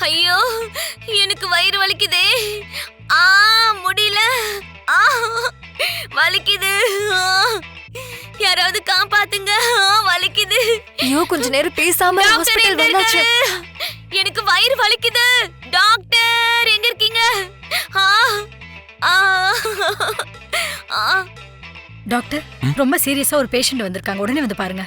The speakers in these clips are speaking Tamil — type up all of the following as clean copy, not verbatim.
ஐயோ எனக்கு வயிறு வலிக்குதே. முடியல. வலிக்குது. யாராவது காப்பாத்துங்க. வலிக்குது. ஐயோ கொஞ்ச நேரம் பேசாம ஹாஸ்பிடல் வந்தாச்சு. எனக்கு வயிறு வலிக்குது. டாக்டர் எங்க இருக்கீங்க? டாக்டர் ரொம்ப சீரியஸா ஒரு பேஷண்ட் வந்திருக்காங்க, உடனே வந்து பாருங்க.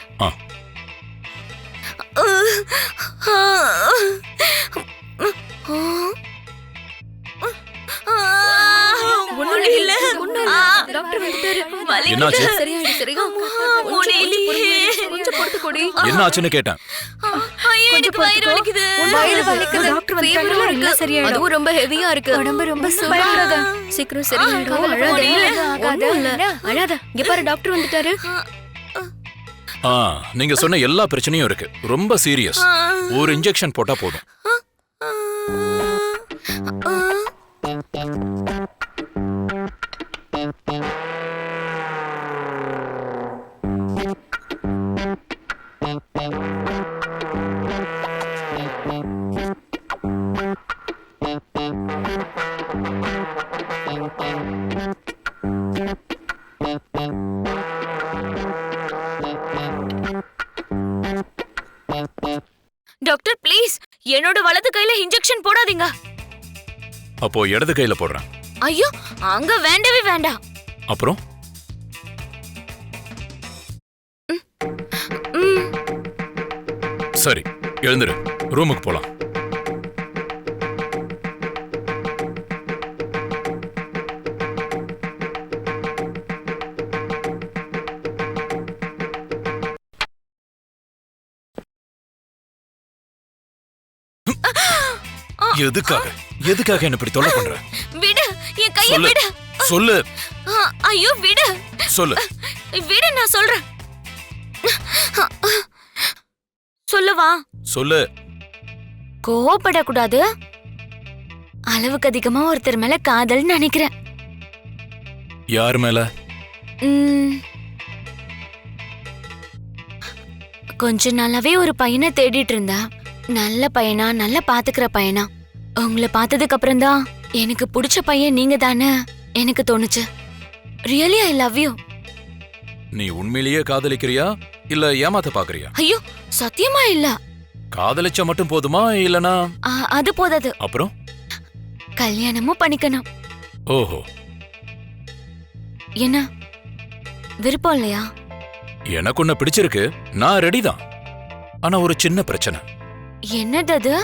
என்ன ஆச்சுன்னு கேட்டேன். அதுவும் ரொம்ப ஹெவியா இருக்கு. உடம்பு ரொம்ப சூடாக. சீக்கிரம் சரியாயிடும். அழாத. இங்க பாரு டாக்டர் வந்துட்டாரு. நீங்க சொன்ன எல்லா பிரச்சனையும் இருக்கு. ரொம்ப சீரியஸ். ஒரு இன்ஜெக்ஷன் போட்டா போதும். டாக்டர் ப்ளீஸ் என்னோட வலது கையில இன்ஜெக்ஷன் போடாதீங்க. அப்போ இடது கையில போடுறேன். ஐயோ அங்க வேண்டவே வேண்டாம். அப்புறம் சரி எழுந்துரு, ரூமுக்கு போலாம். எதுக்காக என்ன இப்படி தொல்லை பண்ற? விடு, என் கையை விடு. சொல்லு. ஐயோ விடு. சொல்லு. விடு, நான் சொல்றேன். சொல்லுவா. சொல்லு. கோவப்படக்கூடாது. அளவுக்கு அதிகமா ஒருத்தர் மேல காதல் நினைக்கிறேன். யார் மேல? கொஞ்ச நாளாவே ஒரு பையனை தேடிட்டு இருந்தா. நல்ல பையனா, நல்லா பாத்துக்கிற பையனா. உங்களை பார்த்ததுக்கு அப்புறம் தான் எனக்கு பிடிச்ச பையன் நீங்க தானே எனக்கு தோணுச்சு. Really I love you. நீ உண்மையிலேயே காதலிக்கிறியா இல்ல ஏமாத்த பாக்குறியா? ஐயோ சத்தியமா இல்ல. காதலிச்சா மட்டும் போதுமா இல்லனா? அது போதாது. அப்புறம் கல்யாணமும் பண்ணிக்கணும். ஓஹோ. என்ன விருப்பம் இல்லையா? எனக்கு உன்னை பிடிச்சிருக்கு, நான் ரெடி தான். ஆனா ஒரு சின்ன பிரச்சனை. என்னது அது?